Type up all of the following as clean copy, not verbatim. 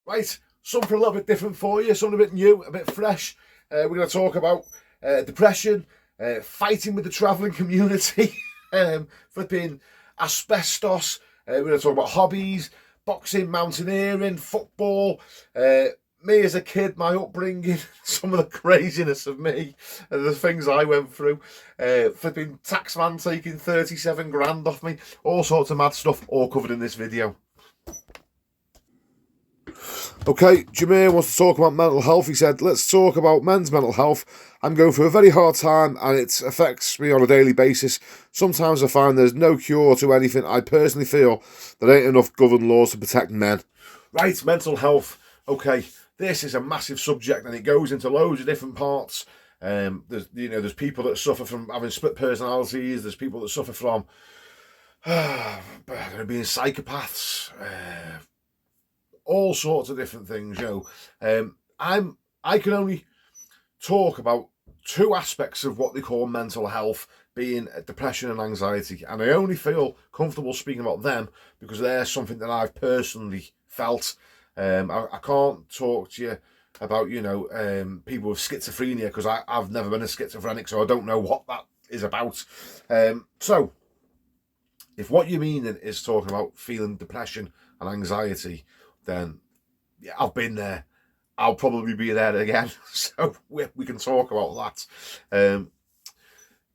Right, something a little bit different for you, something a bit new, a bit fresh. We're going to talk about depression, fighting with the travelling community, flipping asbestos. We're going to talk about hobbies, boxing, mountaineering, football. Me as a kid, my upbringing, some of the craziness of me, and the things I went through. Flipping taxman taking 37 grand off me, all sorts of mad stuff, all covered in this video. Okay, Jameer wants to talk about mental health. He said, let's talk about men's mental health. I'm going through a very hard time and it affects me on a daily basis. Sometimes I find there's no cure to anything. I personally feel there ain't enough governed laws to protect men. Right, mental health. Okay, this is a massive subject and it goes into loads of different parts. There's people that suffer from having split personalities. There's people that suffer from being psychopaths. All sorts of different things, I can only talk about two aspects of what they call mental health, being depression and anxiety, and I only feel comfortable speaking about them because they're something that I've personally felt. I can't talk to you about people with schizophrenia because I've never been a schizophrenic, so I don't know what that is about. So if what you mean is talking about feeling depression and anxiety, then yeah, I've been there. I'll probably be there again. So we can talk about that.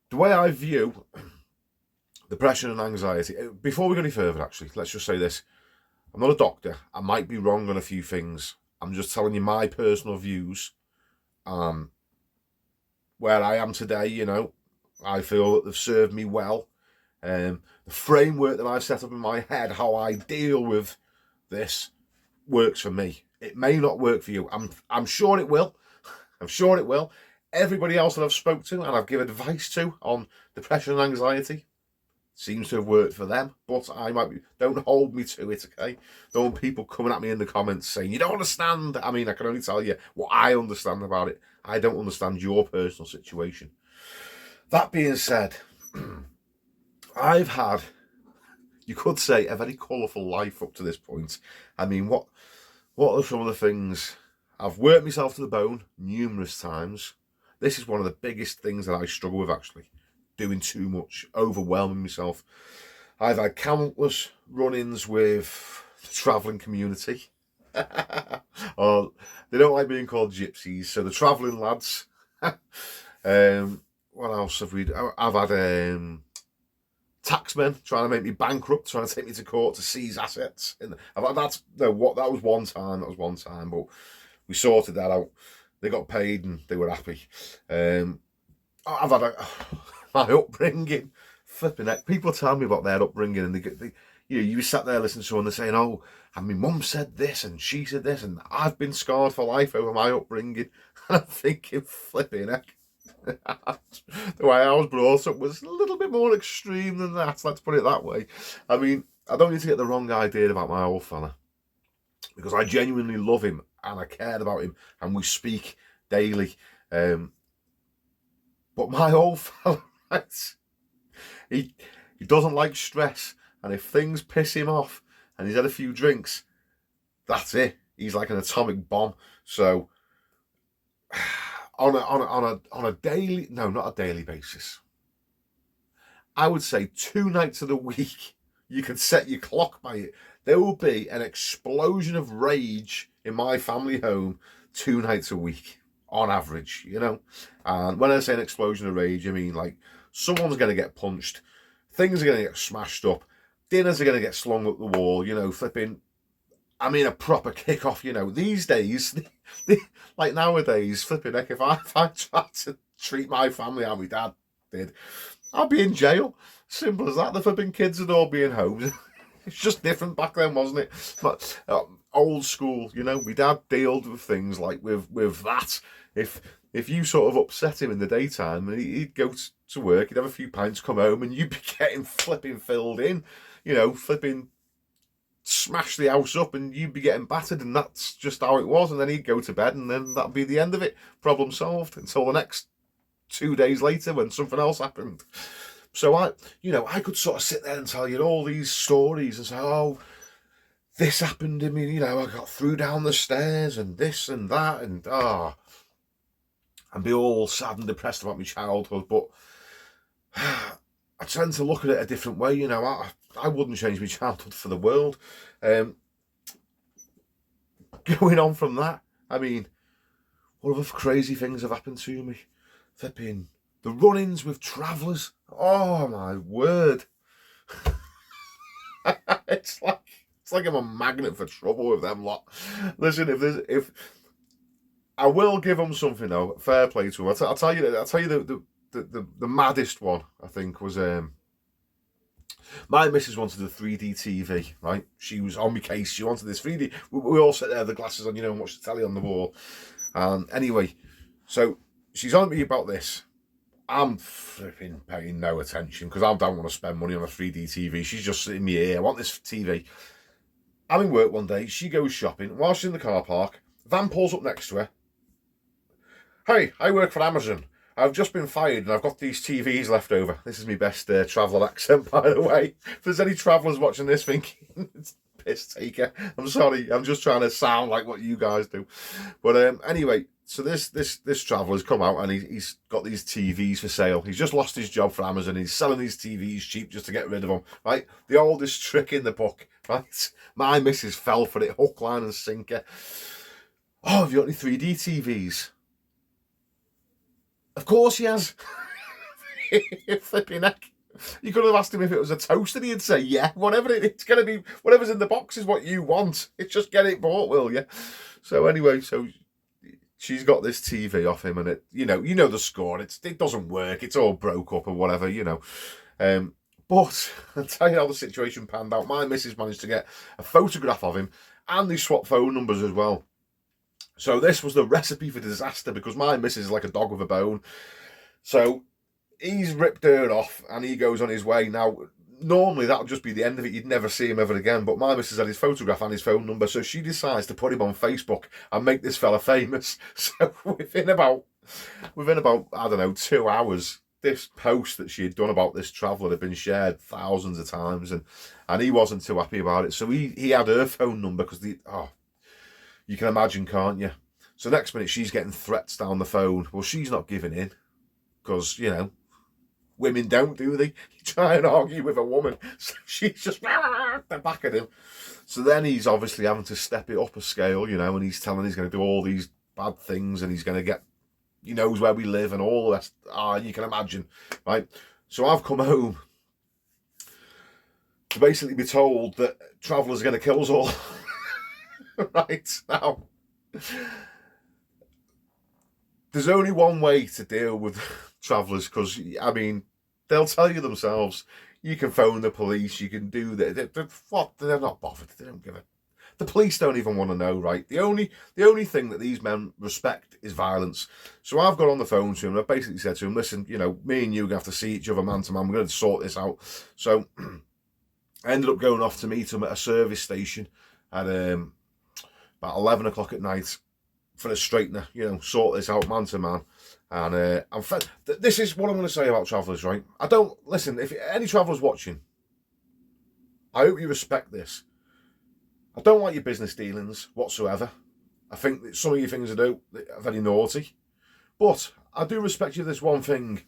The way I view depression and anxiety, before we go any further, actually, let's just say this. I'm not a doctor. I might be wrong on a few things. I'm just telling you my personal views. Where I am today, I feel that they've served me well. The framework that I've set up in my head, how I deal with this, works for me. It may not work for you. I'm sure it will. I'm sure it will. Everybody else that I've spoke to and I've given advice to on depression and anxiety seems to have worked for them. But I might be. Don't hold me to it, okay? Don't want people coming at me in the comments saying you don't understand. I mean, I can only tell you what I understand about it. I don't understand your personal situation. That being said, I've had, you could say, a very colourful life up to this point. I mean, what are some of the things? I've worked myself to the bone numerous times. This is one of the biggest things that I struggle with, actually. Doing too much, overwhelming myself. I've had countless run-ins with the travelling community. Or they don't like being called gypsies, so the travelling lads. What else have we? I've had taxmen trying to make me bankrupt, trying to take me to court to seize assets. That was one time. That was one time, but we sorted that out. They got paid and they were happy. I've had my upbringing, flipping heck. People tell me about their upbringing, and you sat there listening to someone, they're saying, "Oh, and my mum said this, and she said this, and I've been scarred for life over my upbringing." And I'm thinking, flipping heck. The way I was brought up was a little bit more extreme than that, let's put it that way. I mean, I don't need to get the wrong idea about my old fella, because I genuinely love him and I cared about him and we speak daily. But my old fella, right, he doesn't like stress, and if things piss him off and he's had a few drinks, that's it. He's like an atomic bomb. So on a daily, no, not a daily basis, I would say 2 nights of the week, you can set your clock by it. There will be an explosion of rage in my family home 2 nights a week on average, And when I say an explosion of rage, I mean like someone's going to get punched, things are going to get smashed up, dinners are going to get slung up the wall, flipping. I mean, a proper kick-off, These days, like nowadays, flipping heck, if I tried to treat my family how my dad did, I'd be in jail. Simple as that. The flipping kids would all be in homes. It's just different back then, wasn't it? But old school, my dad dealt with things like with that. If you sort of upset him in the daytime, he'd go to work, he'd have a few pints, come home, and you'd be getting flipping filled in, flipping smash the house up and you'd be getting battered, and that's just how it was. And then he'd go to bed and then that'd be the end of it. Problem solved, until the next 2 days later when something else happened. So I could sort of sit there and tell you all these stories and say, oh, this happened to me, I got through down the stairs and this and that, and and be all sad and depressed about my childhood. But I tend to look at it a different way, I wouldn't change my childhood for the world. Going on from that, I mean, what other crazy things have happened to me? Flipping the run-ins with travellers. Oh my word! it's like I'm a magnet for trouble with them lot. Listen, if I will give them something though, fair play to them. I'll tell you the maddest one I think was my missus wanted a 3D TV, right? She was on my case. She wanted this 3D. We all sat there, the glasses on, and watched the telly on the wall. And anyway, so she's on me about this. I'm flipping paying no attention because I don't want to spend money on a 3D TV. She's just sitting in my ear. I want this TV. I'm in work one day. She goes shopping. While she's in the car park, van pulls up next to her. Hey, I work for Amazon. I've just been fired and I've got these TVs left over. This is my best traveller accent, by the way. If there's any travellers watching this thinking, it's piss taker, I'm sorry. I'm just trying to sound like what you guys do. But anyway, so this traveller's come out and he's got these TVs for sale. He's just lost his job for Amazon. He's selling these TVs cheap just to get rid of them, right? The oldest trick in the book, right? My missus fell for it, hook, line and sinker. Oh, have you got any 3D TVs? Of course he has. Flipping heck. You could have asked him if it was a toaster, he'd say, yeah, whatever it's going to be, whatever's in the box is what you want. It's just get it bought, will you? So anyway, so she's got this TV off him and it, you know the score. It doesn't work. It's all broke up or whatever, But I'll tell you how the situation panned out. My missus managed to get a photograph of him and they swapped phone numbers as well. So this was the recipe for disaster because my missus is like a dog with a bone. So he's ripped her off and he goes on his way. Now, normally that would just be the end of it. You'd never see him ever again. But my missus had his photograph and his phone number. So she decides to put him on Facebook and make this fella famous. So within about, I don't know, 2 hours, this post that she had done about this traveller had been shared thousands of times. And he wasn't too happy about it. So he had her phone number because you can imagine, can't you? So next minute, she's getting threats down the phone. Well, she's not giving in because, women don't, do they? You try and argue with a woman. So she's just the back at him. So then he's obviously having to step it up a scale, and he's telling he's going to do all these bad things and he's going to get, he knows where we live and all the rest. You can imagine, right? So I've come home to basically be told that travellers are going to kill us all. Right now, there's only one way to deal with travellers because, they'll tell you themselves. You can phone the police, you can do that. They're not bothered. They don't give a... The police don't even want to know, right? The only thing that these men respect is violence. So I've got on the phone to him and I basically said to him, listen, me and you have to see each other man to man. We're going to sort this out. So I ended up going off to meet him at a service station at about 11 o'clock at night for a straightener, sort this out man to man. And this is what I'm going to say about travellers, right? Listen, if any travellers watching, I hope you respect this. I don't like your business dealings whatsoever. I think that some of your things I do are very naughty. But I do respect you this one thing.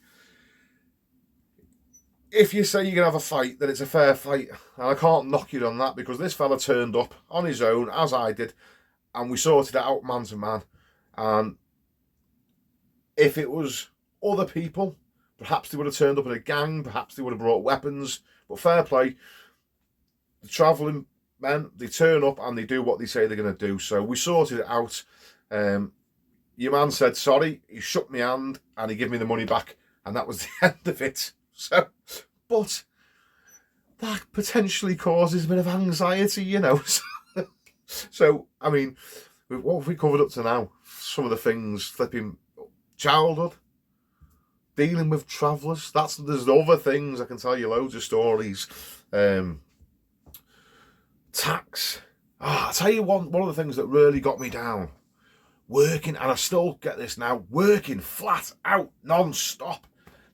If you say you're going to have a fight, then it's a fair fight. And I can't knock you on that because this fella turned up on his own, as I did, and we sorted it out man to man. And if it was other people, perhaps they would have turned up in a gang, perhaps they would have brought weapons. But fair play, the travelling men, they turn up and they do what they say they're going to do. So we sorted it out. Your man said sorry, he shook my hand and he gave me the money back. And that was the end of it. So, but that potentially causes a bit of anxiety, So, what have we covered up to now? Some of the things, flipping childhood, dealing with travellers. There's other things, I can tell you loads of stories. Tax. I'll tell you one of the things that really got me down. Working, and I still get this now, working flat out, non-stop.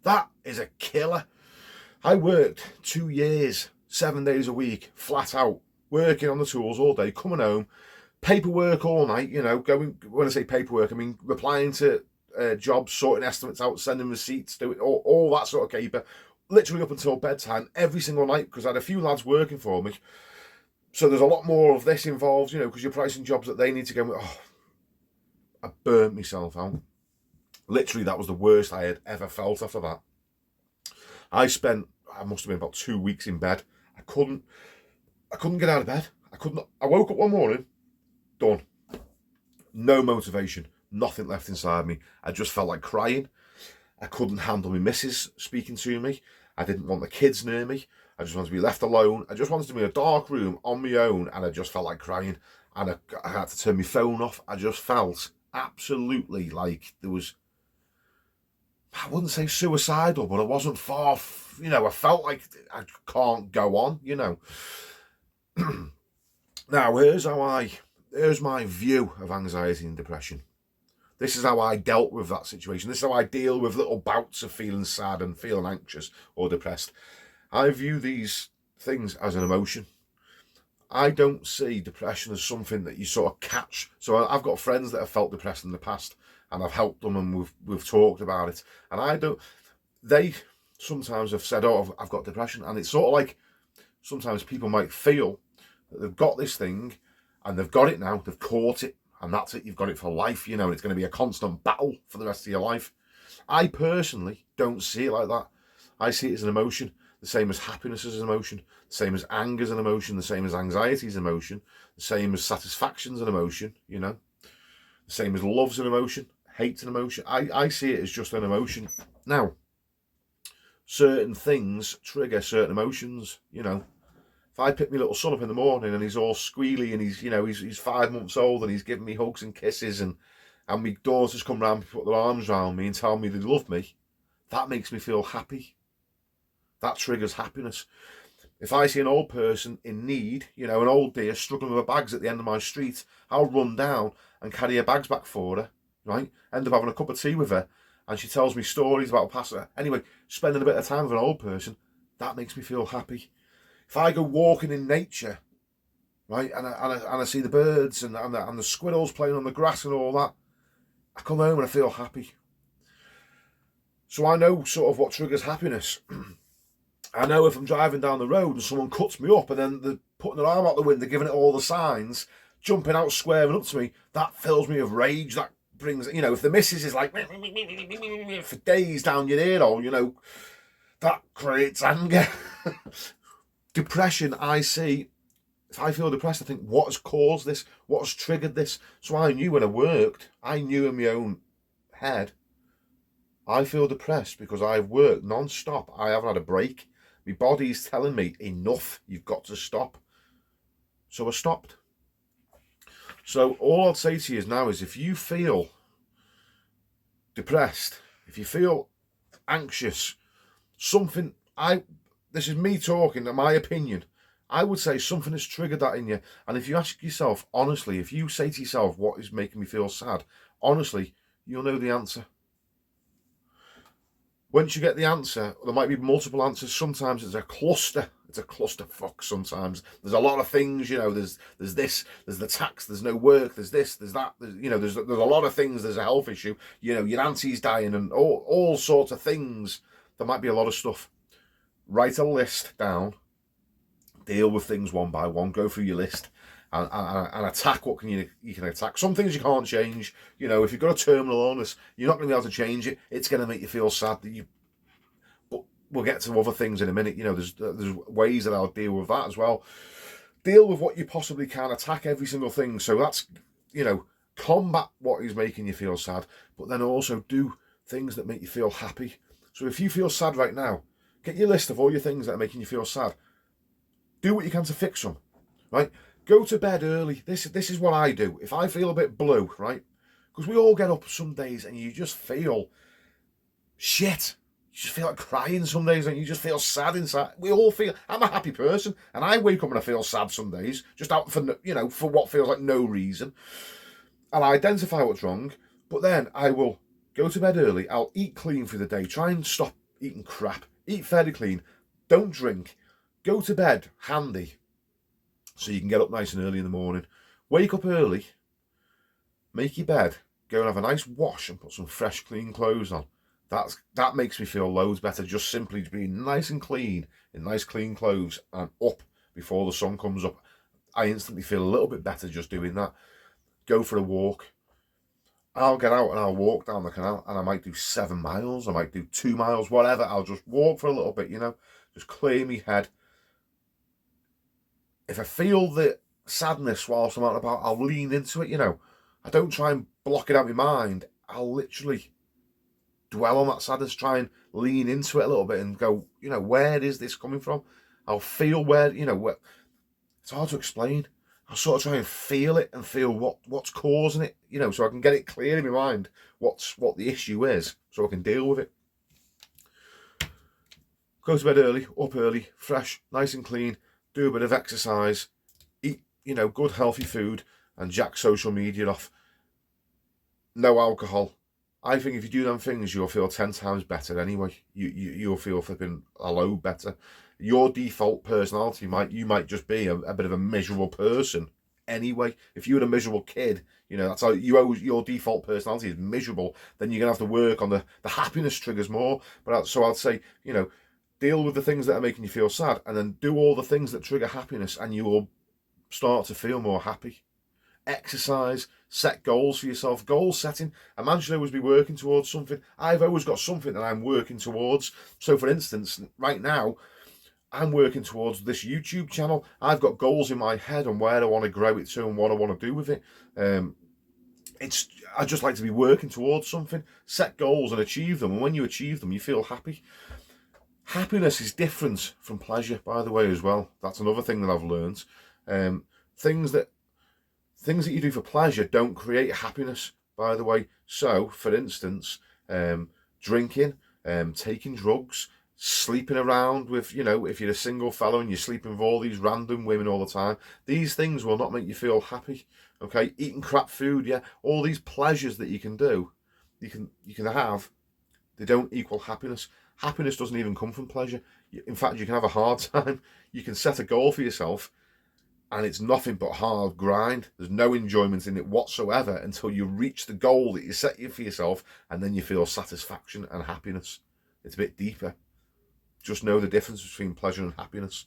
That is a killer. I worked 2 years, 7 days a week, flat out. working on the tools all day, coming home, paperwork all night, you know, going, when I say paperwork, I mean replying to jobs, sorting estimates out, sending receipts, doing all that sort of caper, literally up until bedtime every single night, because I had a few lads working for me. So there's a lot more of this involved, you know, because you're pricing jobs that they need to go, oh, I burnt myself out. Literally, that was the worst I had ever felt after that. I must have been about 2 weeks in bed. I couldn't get out of bed. I woke up one morning, done. No motivation, nothing left inside me. I just felt like crying. I couldn't handle my missus speaking to me. I didn't want the kids near me. I just wanted to be left alone. I just wanted to be in a dark room on my own, and I just felt like crying. And I had to turn my phone off. I just felt absolutely like there was, I wouldn't say suicidal, but I wasn't far, you know, I felt like I can't go on, you know. Now, here's my view of anxiety and depression. This is how I dealt with that situation. This is how I deal with little bouts of feeling sad and feeling anxious or depressed. I view these things as an emotion. I don't see depression as something that you sort of catch. So I've got friends that have felt depressed in the past, and I've helped them, and we've talked about it. And they sometimes have said, oh, I've got depression. And it's sort of like, sometimes people might feel that they've got this thing, and they've got it now, they've caught it, and that's it, you've got it for life, you know, and it's going to be a constant battle for the rest of your life. I personally don't see it like that. I see it as an emotion, the same as happiness is an emotion, the same as anger is an emotion, the same as anxiety is an emotion, the same as satisfaction is an emotion, you know, the same as love's an emotion, hate's an emotion. I see it as just an emotion. Now, certain things trigger certain emotions, you know. If I pick my little son up in the morning and he's all squealy and he's 5 months old and he's giving me hugs and kisses, and my daughters come round and put their arms around me and tell me they love me, that makes me feel happy. That triggers happiness. If I see an old person in need, you know, an old dear struggling with her bags at the end of my street, I'll run down and carry her bags back for her, right? End up having a cup of tea with her, and she tells me stories about past her. Anyway, spending a bit of time with an old person, that makes me feel happy. If I go walking in nature, right, and I see the birds and the squirrels playing on the grass and all that, I come home and I feel happy. So I know sort of what triggers happiness. I know if I'm driving down the road and someone cuts me up and then they're putting their arm out the window, giving it all the signs, jumping out, squaring up to me, that fills me with rage. That brings, you know, if the missus is like for days down your ear hole, you know, that creates anger. Depression, I see, if I feel depressed, I think, what has caused this? What has triggered this? So I knew when I worked, I knew in my own head, I feel depressed because I've worked non-stop. I haven't had a break. My body's telling me, enough, you've got to stop. So I stopped. So all I'll say to you now is, if you feel depressed, if you feel anxious, this is me talking, in my opinion, I would say something has triggered that in you. And if you ask yourself, honestly, if you say to yourself, what is making me feel sad? Honestly, you'll know the answer. Once you get the answer, there might be multiple answers. Sometimes it's a cluster. It's a clusterfuck sometimes. There's a lot of things, you know, there's this, there's the tax, there's no work, there's this, there's that, there's a lot of things. There's a health issue, you know, your auntie's dying and all sorts of things. There might be a lot of stuff. Write a list down, deal with things one by one, go through your list and attack what you can attack. Some things you can't change. You know, if you've got a terminal illness, you're not going to be able to change it. It's going to make you feel sad. But we'll get to other things in a minute. You know, there's ways that I'll deal with that as well. Deal with what you possibly can, attack every single thing. So that's, you know, combat what is making you feel sad, but then also do things that make you feel happy. So if you feel sad right now, get your list of all your things that are making you feel sad. Do what you can to fix them, right? Go to bed early. This is what I do. If I feel a bit blue, right? Because we all get up some days and you just feel shit. You just feel like crying some days and you just feel sad inside. We all feel, I'm a happy person and I wake up and I feel sad some days, just out for, you know, for what feels like no reason. I'll identify what's wrong, but then I will go to bed early. I'll eat clean through the day. Try and stop eating crap. Eat fairly clean. Don't drink. Go to bed handy. So you can get up nice and early in the morning. Wake up early, make your bed, go and have a nice wash and put some fresh, clean clothes on. That makes me feel loads better, just simply being nice and clean, in nice, clean clothes, and up before the sun comes up. I instantly feel a little bit better just doing that. Go for a walk. I'll get out and I'll walk down the canal, and I might do 7 miles, I might do 2 miles, whatever. I'll just walk for a little bit, just clear my head. If I feel the sadness whilst I'm out and about, I'll lean into it, I don't try and block it out of my mind. I'll literally dwell on that sadness, try and lean into it a little bit and go, where is this coming from? I'll feel where, it's hard to explain. I'll sort of try and feel it and feel what's causing it, so I can get it clear in my mind what the issue is, so I can deal with it. Go to bed early, up early, fresh, nice and clean, do a bit of exercise, eat, good healthy food, and jack social media off. No alcohol. I think if you do them things, you'll feel 10 times better anyway. You'll feel flipping a load better. Your default personality you might just be a bit of a miserable person anyway. If you were a miserable kid, that's how your default personality is miserable, then you're gonna have to work on the happiness triggers more. So I'd say, deal with the things that are making you feel sad, and then do all the things that trigger happiness, and you will start to feel more happy. Exercise, set goals for yourself. Goal setting. A man should always be working towards something. I've always got something that I'm working towards. So for instance, right now, I'm working towards this YouTube channel. I've got goals in my head on where I want to grow it to and what I want to do with it. I just like to be working towards something. Set goals and achieve them. And when you achieve them, you feel happy. Happiness is different from pleasure, by the way, as well. That's another thing that I've learned. Things that you do for pleasure don't create happiness, by the way. So, for instance, drinking, taking drugs, sleeping around with, if you're a single fellow and you're sleeping with all these random women all the time, these things will not make you feel happy. Okay, eating crap food, yeah, all these pleasures that you can do, you can have, they don't equal happiness. Happiness doesn't even come from pleasure. In fact, you can have a hard time. You can set a goal for yourself, and it's nothing but hard grind. There's no enjoyment in it whatsoever until you reach the goal that you set for yourself, and then you feel satisfaction and happiness. It's a bit deeper. Just know the difference between pleasure and happiness.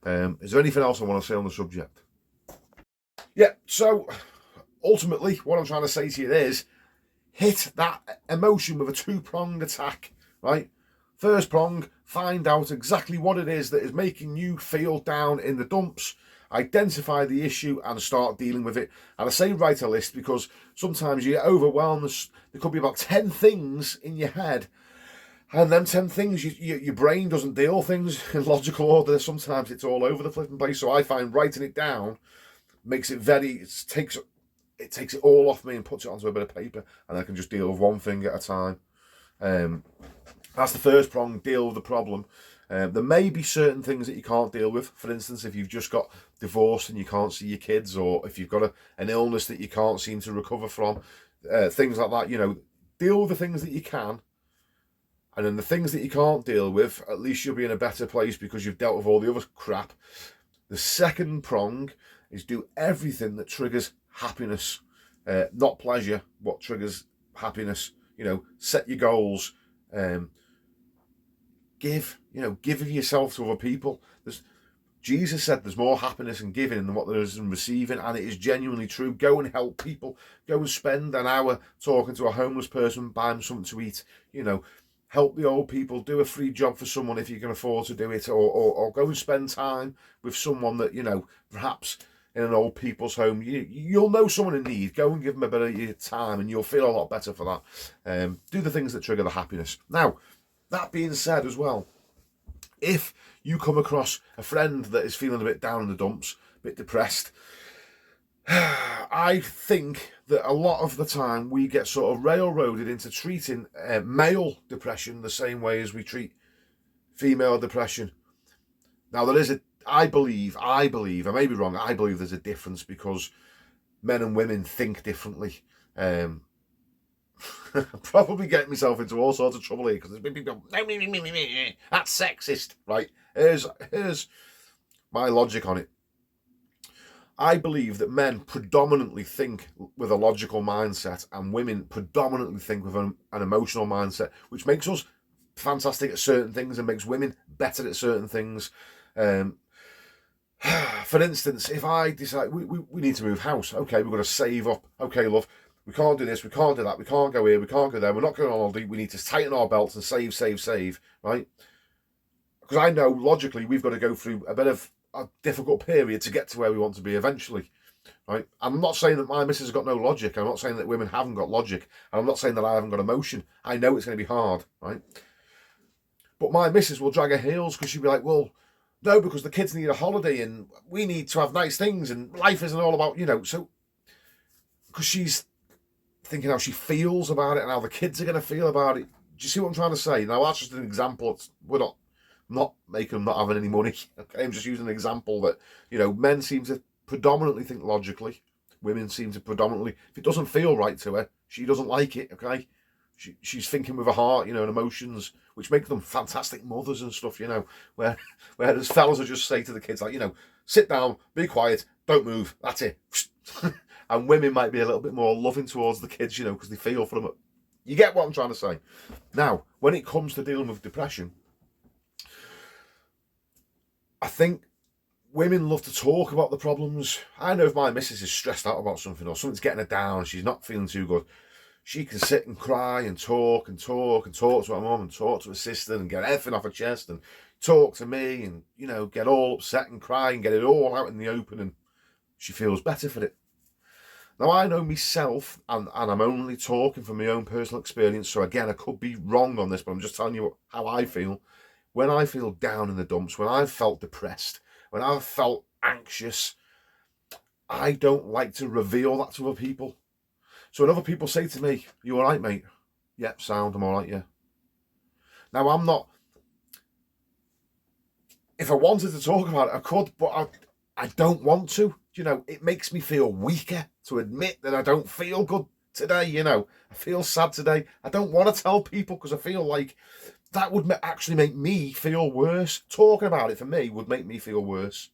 Is there anything else I want to say on the subject? Yeah, so ultimately what I'm trying to say to you is, hit that emotion with a two-pronged attack, right? First prong, find out exactly what it is that is making you feel down in the dumps. Identify the issue and start dealing with it. And I say write a list because sometimes you get overwhelmed. There could be about 10 things in your head, and them 10 things, your brain doesn't deal things in logical order. Sometimes it's all over the flipping place. So I find writing it down makes it takes it all off me and puts it onto a bit of paper, and I can just deal with one thing at a time. That's the first prong, deal with the problem. There may be certain things that you can't deal with. For instance, if you've just got divorced and you can't see your kids, or if you've got an illness that you can't seem to recover from, things like that, deal with the things that you can. And then the things that you can't deal with, at least you'll be in a better place because you've dealt with all the other crap. The second prong is do everything that triggers happiness, not pleasure, what triggers happiness. Set your goals, give of yourself to other people. Jesus said there's more happiness in giving than what there is in receiving, and it is genuinely true. Go and help people. Go and spend an hour talking to a homeless person, buy them something to eat. Help the old people. Do a free job for someone if you can afford to do it, or go and spend time with someone that perhaps in an old people's home. You'll know someone in need. Go and give them a bit of your time, and you'll feel a lot better for that. Do the things that trigger the happiness. Now, that being said as well, if you come across a friend that is feeling a bit down in the dumps, a bit depressed, I think that a lot of the time we get sort of railroaded into treating male depression the same way as we treat female depression. Now, I believe, I may be wrong, I believe there's a difference because men and women think differently. I'm probably getting myself into all sorts of trouble here because there's people that's sexist, right? Here's my logic on it. I believe that men predominantly think with a logical mindset and women predominantly think with an emotional mindset, which makes us fantastic at certain things and makes women better at certain things. For instance, if I decide we need to move house, okay, we've got to save up. Okay, love, we can't do this, we can't do that, we can't go here, we can't go there, we're not going on holiday, we need to tighten our belts and save, right? Because I know logically we've got to go through a bit of a difficult period to get to where we want to be eventually, right? I'm not saying that my missus has got no logic. I'm not saying that women haven't got logic. And I'm not saying that I haven't got emotion. I know it's going to be hard, right? But my missus will drag her heels because she'll be like, well, no, because the kids need a holiday and we need to have nice things and life isn't all about, so because she's thinking how she feels about it and how the kids are going to feel about it. Do you see what I'm trying to say? Now, that's just an example. We're not making them not having any money. Okay, I'm just using an example that, men seem to predominantly think logically. Women seem to predominantly, if it doesn't feel right to her, she doesn't like it, okay? She's thinking with her heart, and emotions, which make them fantastic mothers and stuff, whereas fellas will just say to the kids, like, sit down, be quiet, don't move, that's it. And women might be a little bit more loving towards the kids, because they feel for them. You get what I'm trying to say? Now, when it comes to dealing with depression, I think women love to talk about the problems. I know if my missus is stressed out about something or something's getting her down, she's not feeling too good, she can sit and cry and talk to her mum and talk to her sister and get everything off her chest and talk to me and, get all upset and cry and get it all out in the open, and she feels better for it. Now, I know myself, and I'm only talking from my own personal experience, so again, I could be wrong on this, but I'm just telling you how I feel. When I feel down in the dumps, when I've felt depressed, when I've felt anxious, I don't like to reveal that to other people. So when other people say to me, you all right, mate? Yep, sound, I'm all right, yeah. Now, I'm not... If I wanted to talk about it, I could, but I don't want to. It makes me feel weaker to admit that I don't feel good today, I feel sad today. I don't want to tell people because I feel like that would actually make me feel worse. Talking about it for me would make me feel worse.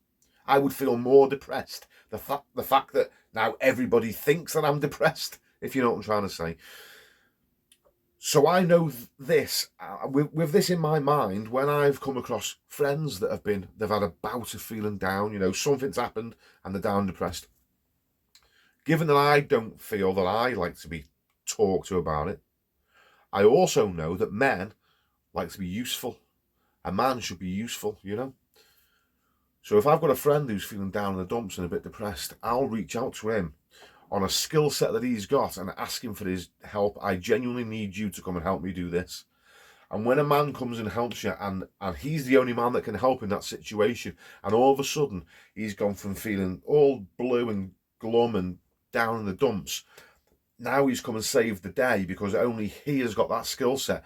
I would feel more depressed. The fact that now everybody thinks that I'm depressed, if you know what I'm trying to say. So I know this, with this in my mind, when I've come across friends that they've had a bout of feeling down, something's happened and they're down depressed. Given that I don't feel that I like to be talked to about it, I also know that men like to be useful. A man should be useful, So if I've got a friend who's feeling down in the dumps and a bit depressed, I'll reach out to him on a skill set that he's got and ask him for his help. I genuinely need you to come and help me do this. And when a man comes and helps you, and he's the only man that can help in that situation, and all of a sudden he's gone from feeling all blue and glum and down in the dumps, now he's come and saved the day because only he has got that skill set.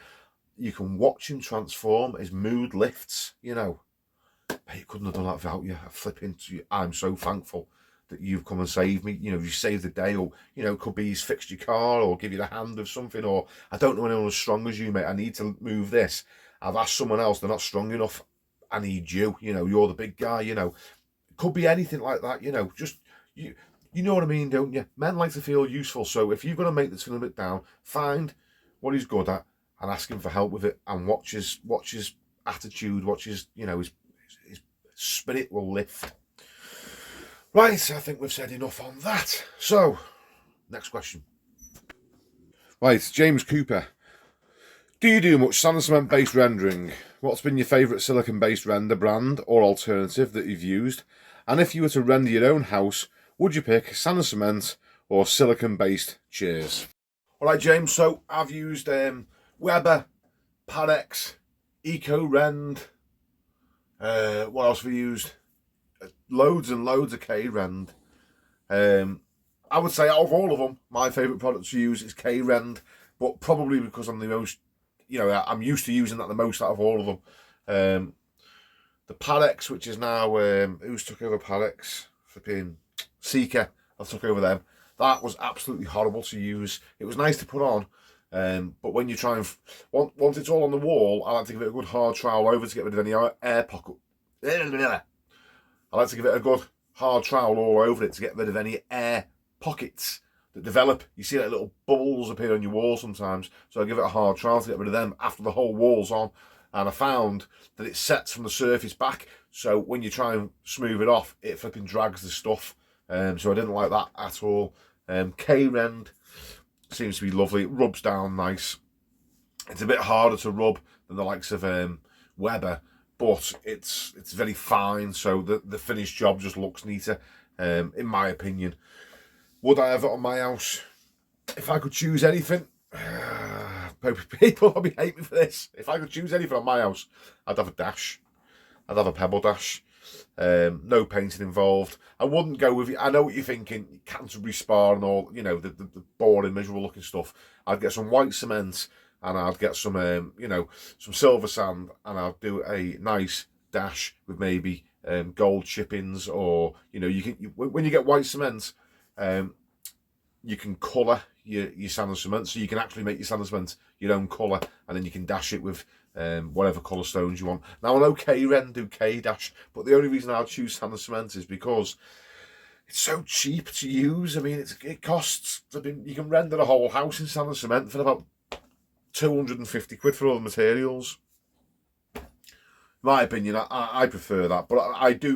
You can watch him transform. His mood lifts, He couldn't have done that without you. I'm so thankful that you've come and saved me. You saved the day, or, could be he's fixed your car or give you the hand of something, or I don't know anyone as strong as you, mate. I need to move this. I've asked someone else, they're not strong enough. I need you, you're the big guy, It could be anything like that, just, you know what I mean, don't you? Men like to feel useful. So if you've got a mate that's feeling a bit down, find what he's good at and ask him for help with it, and watch his attitude, watch his, his spirit will lift. Right, I think we've said enough on that. So, next question. Right, James Cooper. Do you do much sand and cement based rendering? What's been your favourite silicon based render brand or alternative that you've used? And if you were to render your own house, would you pick sand and cement or silicon based chairs? Alright, James, so I've used Weber, Parex, EcoRend. What else have we used? Loads and loads of K-Rend. I would say out of all of them, my favourite product to use is K-Rend, but probably because I'm the most, I'm used to using that the most out of all of them. The Parex, which is now, who's took over Parex? Flipping Seeker, I've took over them. That was absolutely horrible to use. It was nice to put on, but when you try and, once it's all on the wall, I like to give it a good hard trowel over to get rid of any air pocket. I like to give it a good hard trowel all over it to get rid of any air pockets that develop. You see like little bubbles appear on your wall sometimes, so I give it a hard trowel to get rid of them after the whole wall's on. And I found that it sets from the surface back, so when you try and smooth it off, it flipping drags the stuff. So I didn't like that at all. K-Rend seems to be lovely. It rubs down nice. It's a bit harder to rub than the likes of Weber, but it's very fine, so the finished job just looks neater, in my opinion. Would I have it on my house? If I could choose anything, people probably hate me for this. If I could choose anything on my house, I'd have a dash. I'd have a pebble dash. No painting involved. I wouldn't go with, I know what you're thinking, Canterbury Spa and all, you know, the boring, miserable looking stuff. I'd get some white cement and I'd get some, some silver sand, and I'd do a nice dash with maybe gold chippings, or, you know, when you get white cement, you can colour your sand and cement, so you can actually make your sand and cement your own colour, and then you can dash it with whatever colour stones you want. Now I know K-Rend do K-Dash, but the only reason I'll choose sand and cement is because it's so cheap to use. I mean, it costs, you can render a whole house in sand and cement for about 250 quid for all the materials. In my opinion, I prefer that, but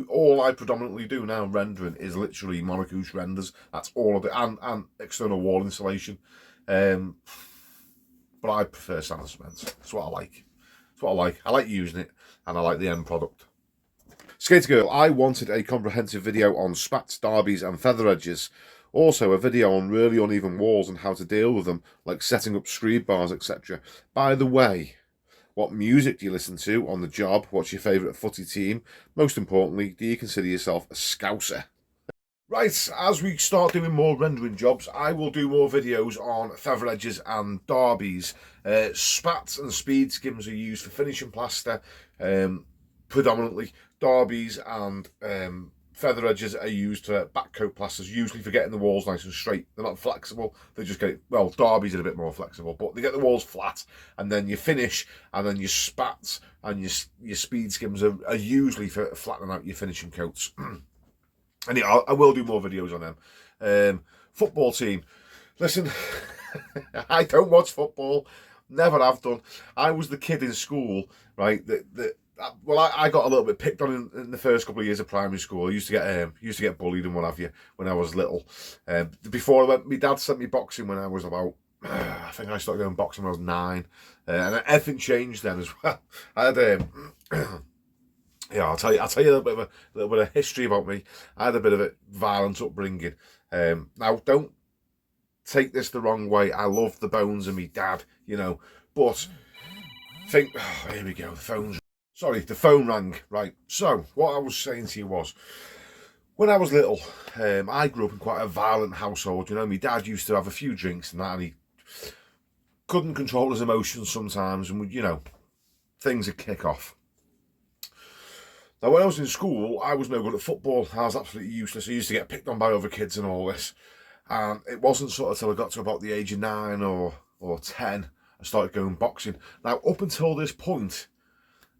all I predominantly do now rendering is literally monocouche renders. That's all of it, and external wall insulation. But I prefer sand and cement. That's what I like. That's what I like. I like using it, and I like the end product. Skater Girl, I wanted a comprehensive video on spats, derbies and feather edges. Also a video on really uneven walls and how to deal with them, like setting up screed bars, etc. By the way, what music do you listen to on the job? What's your favourite footy team? Most importantly, do you consider yourself a scouser? Right, as we start doing more rendering jobs, I will do more videos on feather edges and derbies. Spats and speed skims are used for finishing plaster, predominantly. Derbies and feather edges are used for backcoat plasters, usually for getting the walls nice and straight. They're not flexible, they just get it, well, derbies are a bit more flexible, but they get the walls flat, and then you finish, and then your spats and your speed skims are usually for flattening out your finishing coats. And yeah, I will do more videos on them. Football team. Listen, I don't watch football. Never have done. I was the kid in school, right? Well, I got a little bit picked on in the first couple of years of primary school. I used to get bullied and what have you when I was little. Before I went, my dad sent me boxing when I was about, I think I started going boxing when I was 9, and everything changed then as well. I had yeah, I'll tell you a little bit of history about me. I had a bit of a violent upbringing. Now, don't take this the wrong way. I love the bones of me dad, you know, but here we go. The phone rang. Right. So what I was saying to you was, when I was little, I grew up in quite a violent household. You know, my dad used to have a few drinks and that, and he couldn't control his emotions sometimes, and you know, things would kick off. Now, when I was in school, I was no good at football. I was absolutely useless. I used to get picked on by other kids and all this. And it wasn't sort of till I got to about the age of 9 or 10, I started going boxing. Now, up until this point,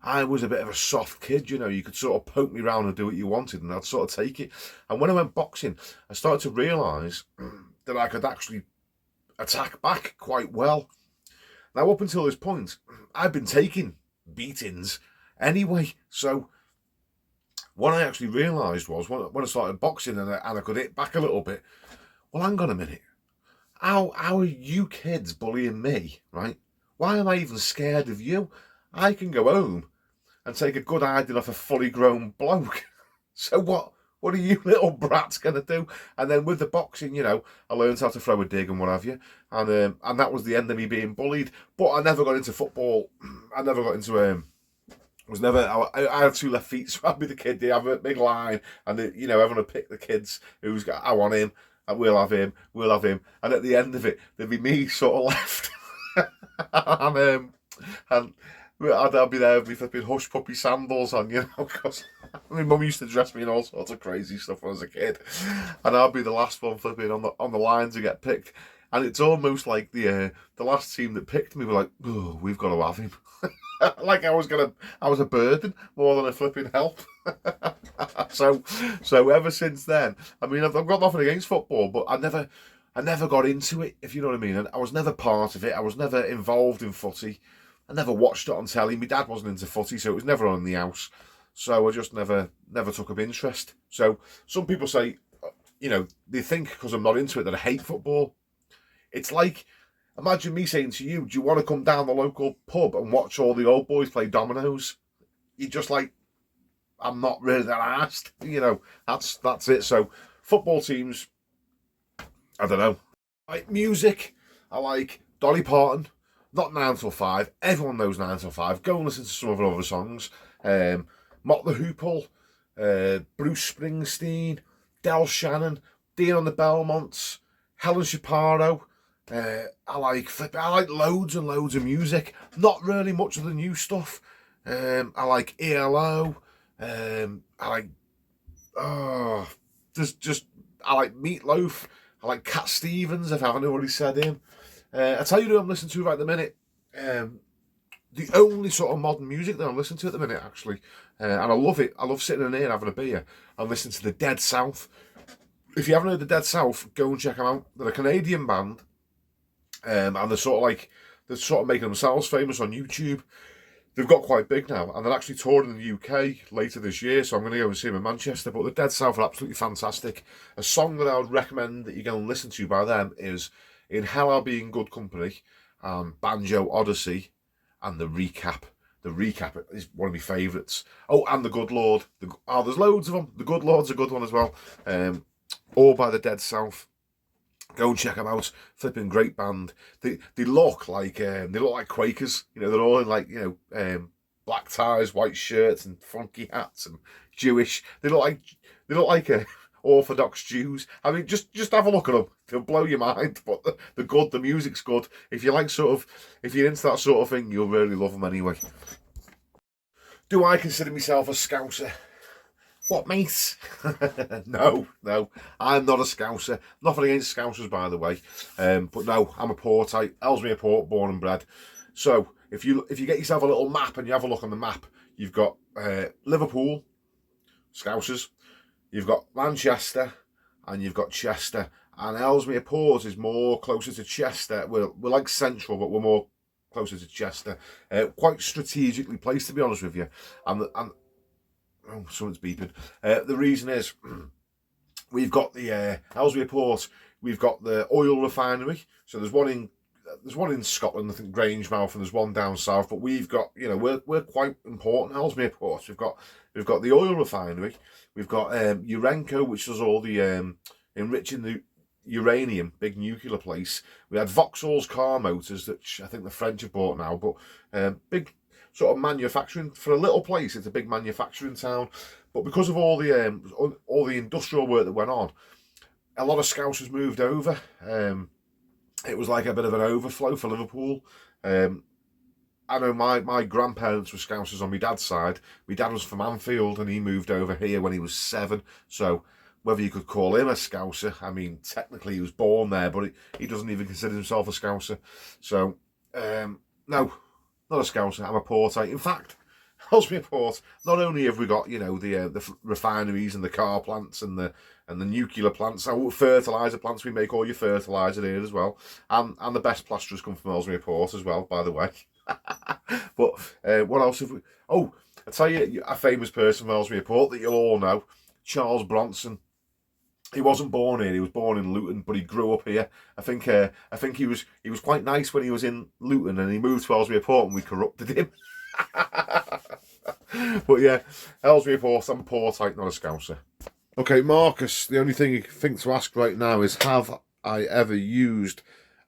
I was a bit of a soft kid, you know. You could sort of poke me around and do what you wanted, and I'd sort of take it. And when I went boxing, I started to realise that I could actually attack back quite well. Now, up until this point, I've been taking beatings anyway, so what I actually realised was, when I started boxing and I could hit back a little bit, well, hang on a minute. How are you kids bullying me, right? Why am I even scared of you? I can go home and take a good hiding off a fully grown bloke. So what are you little brats going to do? And then with the boxing, you know, I learned how to throw a dig and what have you. And that was the end of me being bullied. But I never got into football. I never got into I had 2 left feet, so I'd be the kid. They have a big line, and you know, everyone would pick the kids who's got, I want him, and we'll have him, and at the end of it, there'd be me sort of left, and I'd be there with me flipping hush puppy sandals on, you know, because my mum used to dress me in all sorts of crazy stuff when I was a kid, and I'd be the last one flipping on the line to get picked. And it's almost like the last team that picked me were like, oh, we've got to have him. Like I was a burden more than a flipping help. So ever since then, I mean, I've got nothing against football, but I never got into it, if you know what I mean. And I was never part of it. I was never involved in footy. I never watched it on telly. My dad wasn't into footy, so it was never on in the house. So I just never took up interest. So some people say, you know, they think because I'm not into it that I hate football. It's like, imagine me saying to you, do you want to come down the local pub and watch all the old boys play dominoes? You're just like, I'm not really that asked. You know, that's it. So football teams, I don't know. Like music, I like Dolly Parton, not 9 till 5. Everyone knows 9 till 5. Go and listen to some of her other songs. Mott the Hoople, Bruce Springsteen, Del Shannon, Dean on the Belmonts, Helen Shapiro. I like loads and loads of music. Not really much of the new stuff. I like ELO. I like I like Meatloaf. I like Cat Stevens, if I haven't already said him. I tell you who I'm listening to right at the minute. The only sort of modern music that I'm listening to at the minute, actually. And I love it. I love sitting in here having a beer and listening to the Dead South. If you haven't heard the Dead South, go and check them out. They're a Canadian band. And they're sort of making themselves famous on YouTube. They've got quite big now, and they're actually touring in the UK later this year, so I'm going to go and see them in Manchester. But the Dead South are absolutely fantastic. A song that I would recommend that you go and listen to by them is In Hell I'll Be in Good Company, and Banjo Odyssey, and The Recap. The Recap is one of my favourites. Oh, and The Good Lord. There's loads of them. The Good Lord's a good one as well. All by the Dead South. Go and check them out. Flipping great band. They look like Quakers. You know, they're all in like, you know, black ties, white shirts, and funky hats, and Jewish. They look like Orthodox Jews. I mean, just have a look at them. They'll blow your mind. But they're good. The music's good. If you're into that sort of thing, you'll really love them anyway. Do I consider myself a Scouser? What, mate? No, I'm not a Scouser. Nothing against Scousers, by the way. But no, I'm a Portite. Ellesmere Port, born and bred. So if you get yourself a little map and you have a look on the map, you've got Liverpool, Scousers. You've got Manchester, and you've got Chester. And Ellesmere Port is more closer to Chester. We're like central, but we're more closer to Chester. Quite strategically placed, to be honest with you. And oh, someone's beeping. The reason is we've got the Ellesmere Port. We've got the oil refinery. So there's one in Scotland, I think Grangemouth, and there's one down south. But we've got, you know, we're quite important. Ellesmere Port. We've got the oil refinery. We've got Urenco, which does all the enriching the uranium, big nuclear place. We had Vauxhall's car motors, which I think the French have bought now, but big sort of manufacturing for a little place. It's a big manufacturing town, but because of all the industrial work that went on, a lot of Scousers moved over. It was like a bit of an overflow for Liverpool. I know my grandparents were Scousers on my dad's side. My dad was from Anfield, and he moved over here when he was 7. So whether you could call him a Scouser, I mean, technically he was born there, but he doesn't even consider himself a Scouser. So no. Not a Scouser, I'm a Portite. In fact, Ellesmere Port, not only have we got, you know, the refineries and the car plants and the nuclear plants, our fertiliser plants, we make all your fertiliser here as well. And the best plasterers come from Ellesmere Port as well, by the way. But what else have we... Oh, I'll tell you a famous person from Ellesmere Port that you'll all know, Charles Bronson. He wasn't born here. He was born in Luton, but he grew up here. I think he was quite nice when he was in Luton, and he moved to Ellesmere Port, and we corrupted him. But yeah, Ellesmere Port. I'm a Portite, not a Scouser. Okay, Marcus. The only thing you think to ask right now is, have I ever used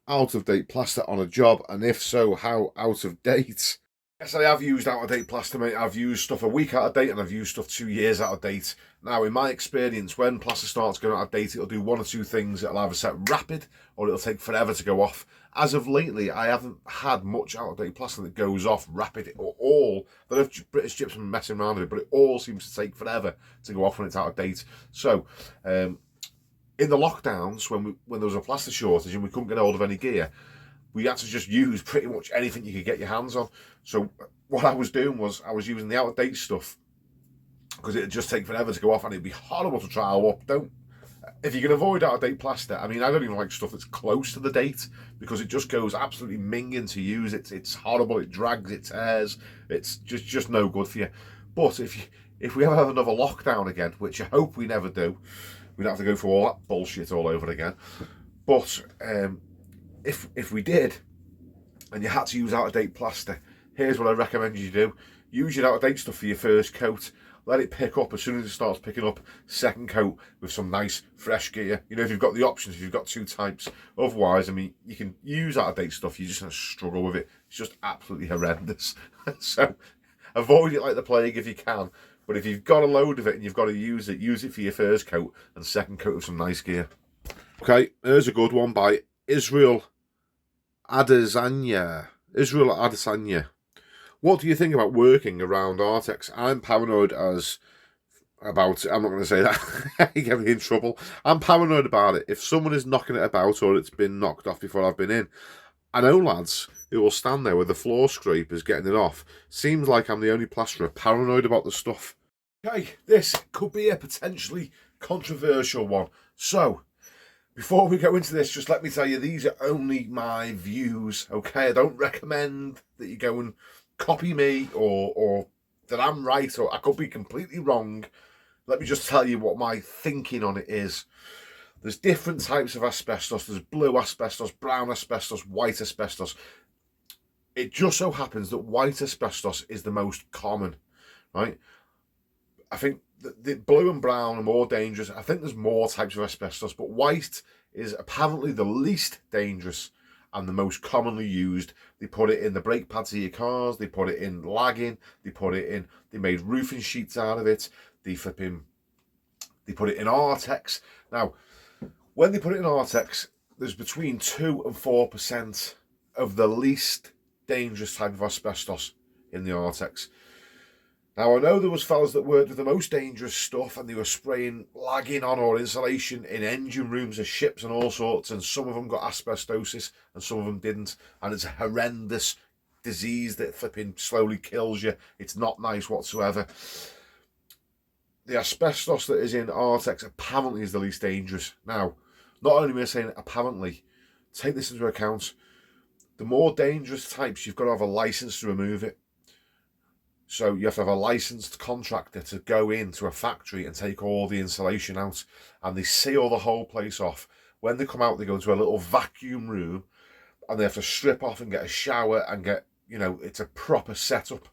out-of-date plaster on a job, and if so, how out of date? Yes, I have used out-of-date plaster, mate. I've used stuff a week out of date, and I've used stuff 2 years out of date. Now, in my experience, when plaster starts going out of date, it'll do one or two things. It'll either set rapid, or it'll take forever to go off. As of lately, I haven't had much out-of-date plaster that goes off rapid or all. I don't know if British Chips are messing around with it, but it all seems to take forever to go off when it's out of date. So, in the lockdowns, when there was a plaster shortage and we couldn't get hold of any gear, we had to just use pretty much anything you could get your hands on. So what I was doing was I was using the out-of-date stuff, because it'd just take forever to go off and it'd be horrible to trial up. If you can avoid out-of-date plaster, I mean, I don't even like stuff that's close to the date, because it just goes absolutely minging to use. It's horrible, it drags, it tears, it's just no good for you. But if we ever have another lockdown again, which I hope we never do, we don't have to go through all that bullshit all over again. But if we did, and you had to use out-of-date plaster, here's what I recommend you do. Use your out-of-date stuff for your first coat. Let it pick up. As soon as it starts picking up, second coat with some nice fresh gear. You know, if you've got the options, if you've got two types. Otherwise, I mean, you can use out-of-date stuff, you're just going to struggle with it. It's just absolutely horrendous. So avoid it like the plague if you can. But if you've got a load of it and you've got to use it for your first coat, and second coat with some nice gear. Okay, here's a good one by Israel Adesanya. What do you think about working around Artex? I'm paranoid I'm not going to say that. You get me in trouble. I'm paranoid about it. If someone is knocking it about, or it's been knocked off before I've been in, I know lads who will stand there with the floor scrapers getting it off. Seems like I'm the only plasterer paranoid about the stuff. Okay, this could be a potentially controversial one. So, before we go into this, just let me tell you, these are only my views, okay? I don't recommend that you go and copy me, or that I'm right, or I could be completely wrong. Let me just tell you what my thinking on it is. There's different types of asbestos. There's blue asbestos, brown asbestos, white asbestos. It just so happens that white asbestos is the most common, right? I think the blue and brown are more dangerous. I think there's more types of asbestos, but white is apparently the least dangerous and the most commonly used. They put it in the brake pads of your cars, they put it in lagging, they made roofing sheets out of it, they put it in Artex. Now, when they put it in Artex, there's between 2 and 4% of the least dangerous type of asbestos in the Artex. Now, I know there was fellas that worked with the most dangerous stuff, and they were spraying lagging on or insulation in engine rooms of ships and all sorts, and some of them got asbestosis and some of them didn't, and it's a horrendous disease that flipping slowly kills you. It's not nice whatsoever. The asbestos that is in Artex apparently is the least dangerous. Now, not only am I saying apparently, take this into account, the more dangerous types, you've got to have a license to remove it. So you have to have a licensed contractor to go into a factory and take all the insulation out, and they seal the whole place off. When they come out, they go into a little vacuum room and they have to strip off and get a shower and get, it's a proper setup.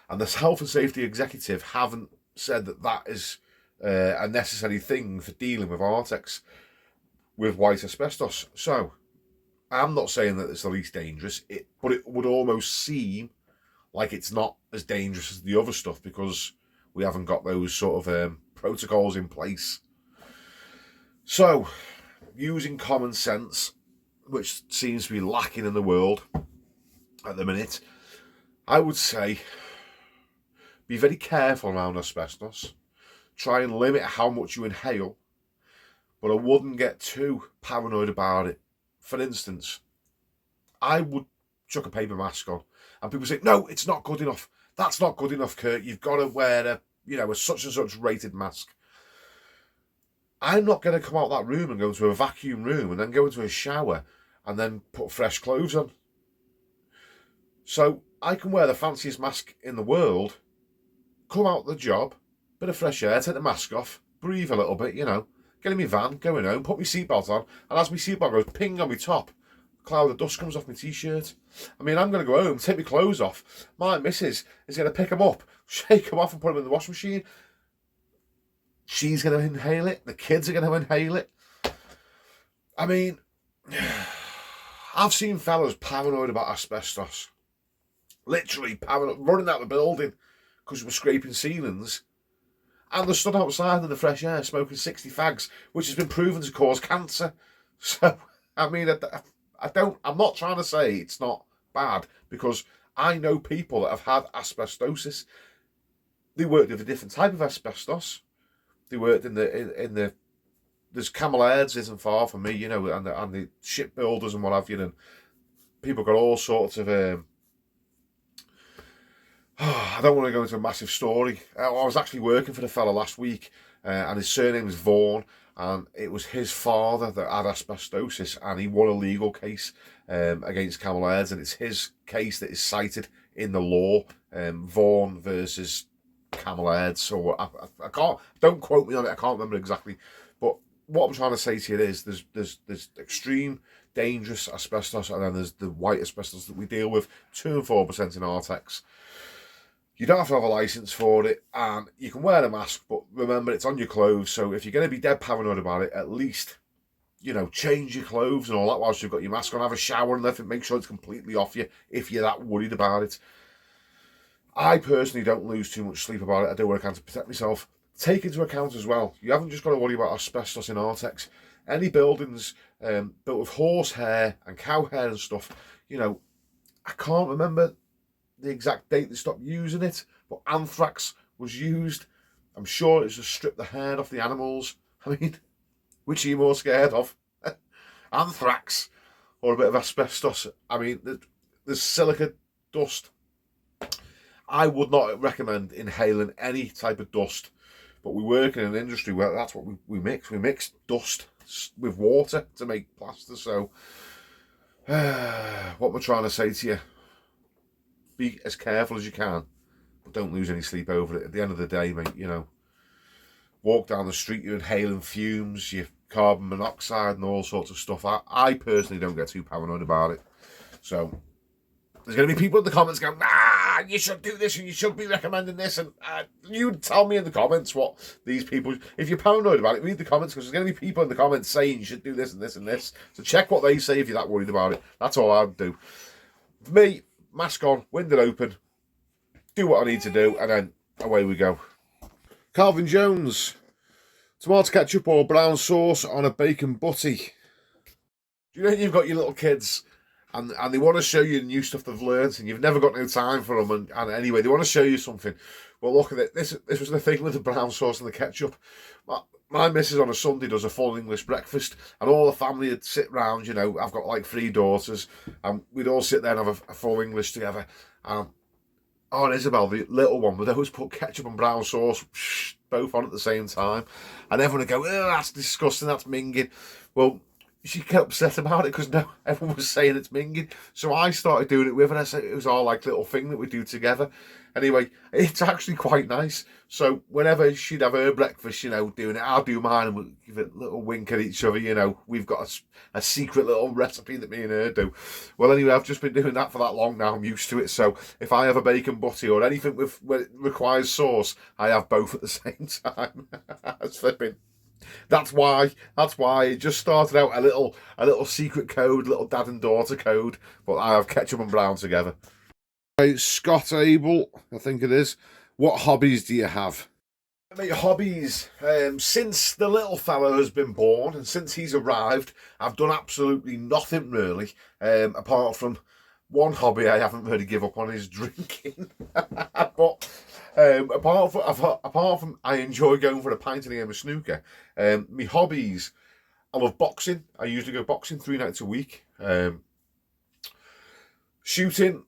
And the health and safety executive haven't said that that is a necessary thing for dealing with Artex with white asbestos. So I'm not saying that it's the least dangerous, but it would almost seem like it's not as dangerous as the other stuff, because we haven't got those sort of protocols in place. So, using common sense, which seems to be lacking in the world at the minute, I would say be very careful around asbestos. Try and limit how much you inhale, but I wouldn't get too paranoid about it. For instance, I would chuck a paper mask on, and people say, no, it's not good enough. That's not good enough, Kurt. You've got to wear a such and such rated mask. I'm not going to come out that room and go into a vacuum room and then go into a shower and then put fresh clothes on. So I can wear the fanciest mask in the world, come out the job, bit of fresh air, take the mask off, breathe a little bit, get in my van, going home, put my seatbelt on, and as my seatbelt goes ping on my top, a cloud of dust comes off my t-shirt. I mean, I'm going to go home, take my clothes off. My missus is going to pick them up, shake them off and put them in the washing machine. She's going to inhale it. The kids are going to inhale it. I mean, I've seen fellas paranoid about asbestos. Literally paranoid, running out of the building because we're scraping ceilings. And they're stood outside in the fresh air smoking 60 fags, which has been proven to cause cancer. So, I mean, I'm not trying to say it's not bad, because I know people that have had asbestosis. They worked with a different type of asbestos. They worked in the there's Camel Airs isn't far from me, you know, and the shipbuilders and what have you, and people got all sorts of. I don't want to go into a massive story. I was actually working for the fella last week, and his surname is Vaughan, and it was his father that had asbestosis, and he won a legal case against Camel Airs, and it's his case that is cited in the law, Vaughan versus Camel Airs. So I can't, don't quote me on it, I can't remember exactly, but what I'm trying to say to you is there's extreme dangerous asbestos, and then there's the white asbestos that we deal with, 2 and 4% in Artex. You don't have to have a license for it, and you can wear a mask, but remember, it's on your clothes, so if you're going to be dead paranoid about it, at least, you know, change your clothes and all that whilst you've got your mask on, have a shower and everything, make sure it's completely off you if you're that worried about it. I personally don't lose too much sleep about it. I do what I can to protect myself. Take into account as well, you haven't just got to worry about asbestos in Artex. Any buildings built with horse hair and cow hair and stuff, you know, I can't remember the exact date they stopped using it, but anthrax was used. I'm sure it's to strip the hair off the animals. I mean, which are you more scared of? Anthrax or a bit of asbestos? I mean, there's silica dust. I would not recommend inhaling any type of dust, but we work in an industry where that's what we mix. We mix dust with water to make plaster. So, what am I trying to say to you? Be as careful as you can, but don't lose any sleep over it. At the end of the day, mate, you know, walk down the street, you're inhaling fumes, your carbon monoxide and all sorts of stuff. I personally don't get too paranoid about it. So there's going to be people in the comments going, nah, you should do this and you should be recommending this. And you tell me in the comments what these people, if you're paranoid about it, read the comments, because there's going to be people in the comments saying you should do this and this and this. So check what they say if you're that worried about it. That's all I'd do. For me, mask on, window open, do what I need to do, and then away we go. Calvin Jones, tomato ketchup or brown sauce on a bacon butty. Do you know you've got your little kids and they want to show you new stuff they've learned, and you've never got no time for them, and anyway, they want to show you something. Well, look at it. This was the thing with the brown sauce and the ketchup. My missus on a Sunday does a full English breakfast, and all the family would sit round, you know, I've got like 3 daughters, and we'd all sit there and have a full English together. Oh, and Isabel, the little one, would always put ketchup and brown sauce both on at the same time, and everyone would go, oh, that's disgusting, that's minging. Well, she kept upset about it because no, everyone was saying it's minging. So I started doing it with her. I said it was our like little thing that we do together. Anyway, it's actually quite nice. So whenever she'd have her breakfast, you know, doing it, I'll do mine, and we'll give it a little wink at each other. You know, we've got a secret little recipe that me and her do. Well, anyway, I've just been doing that for that long now. I'm used to it. So if I have a bacon butty or anything where it requires sauce, I have both at the same time. It's flipping. That's why it just started out a little secret code, little dad and daughter code, but I have ketchup and brown together. Right, Scott Abel, I think it is. What hobbies do you have? Mate, hobbies. Since the little fella has been born and since he's arrived, I've done absolutely nothing really, apart from one hobby I haven't really give up on is drinking. But apart from I enjoy going for a pint and a game of snooker. My hobbies, I love boxing. I usually go boxing 3 nights a week. Shooting,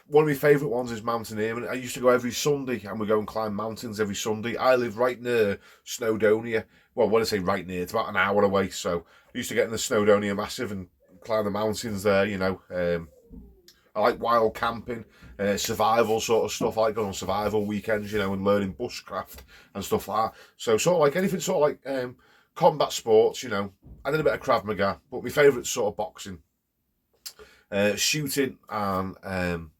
one of my favourite ones is mountaineering. I used to go every Sunday, and we go and climb mountains every Sunday. I live right near Snowdonia. Well, when I say right near, it's about an hour away. So I used to get in the Snowdonia Massive and climb the mountains there, you know. I like wild camping, survival sort of stuff. I like going on survival weekends, you know, and learning bushcraft and stuff like that. So sort of like anything sort of like combat sports, you know. I did a bit of Krav Maga, but my favourite's sort of boxing, shooting, and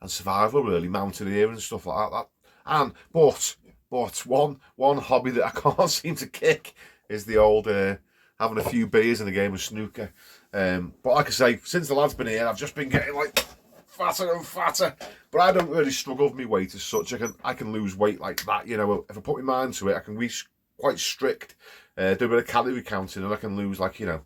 survival really, mountaineering and stuff like that. And but one hobby that I can't seem to kick is the old having a few beers in a game of snooker. But like I say, since the lad's been here, I've just been getting like fatter and fatter. But I don't really struggle with my weight as such. I can lose weight like that, you know. If I put my mind to it, I can be quite strict, do a bit of calorie counting, and I can lose like, you know,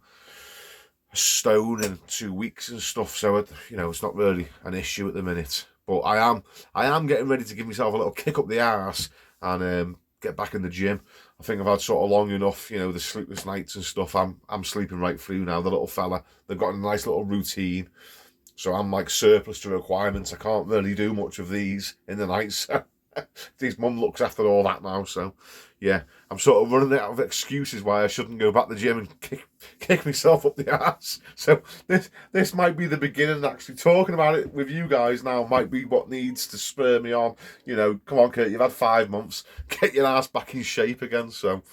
a stone in 2 weeks and stuff. So you know, it's not really an issue at the minute. But I am getting ready to give myself a little kick up the arse and get back in the gym. I think I've had sort of long enough, you know, the sleepless nights and stuff. I'm sleeping right through now. The little fella, they've got a nice little routine. So I'm like surplus to requirements. I can't really do much of these in the night. So his mum looks after all that now. So yeah, I'm sort of running out of excuses why I shouldn't go back to the gym and kick myself up the arse. So this might be the beginning. Actually talking about it with you guys now might be what needs to spur me on. You know, come on, Kurt, you've had 5 months. Get your ass back in shape again. So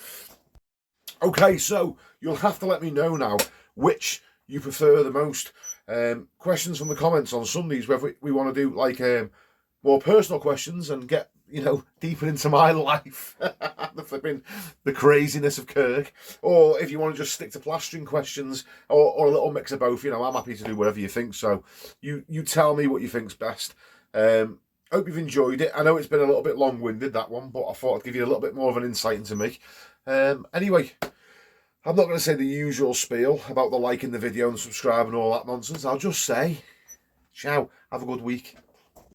okay, so you'll have to let me know now which you prefer the most. Questions from the comments on Sundays, whether we want to do like more personal questions and get, you know, deeper into my life, the craziness of Kirk, or if you want to just stick to plastering questions, or a little mix of both. You know, I'm happy to do whatever you think. So you tell me what you think's best. Hope you've enjoyed it. I know it's been a little bit long-winded, that one, but I thought I'd give you a little bit more of an insight into me. Anyway, I'm not going to say the usual spiel about the liking the video and subscribing and all that nonsense. I'll just say, ciao, have a good week.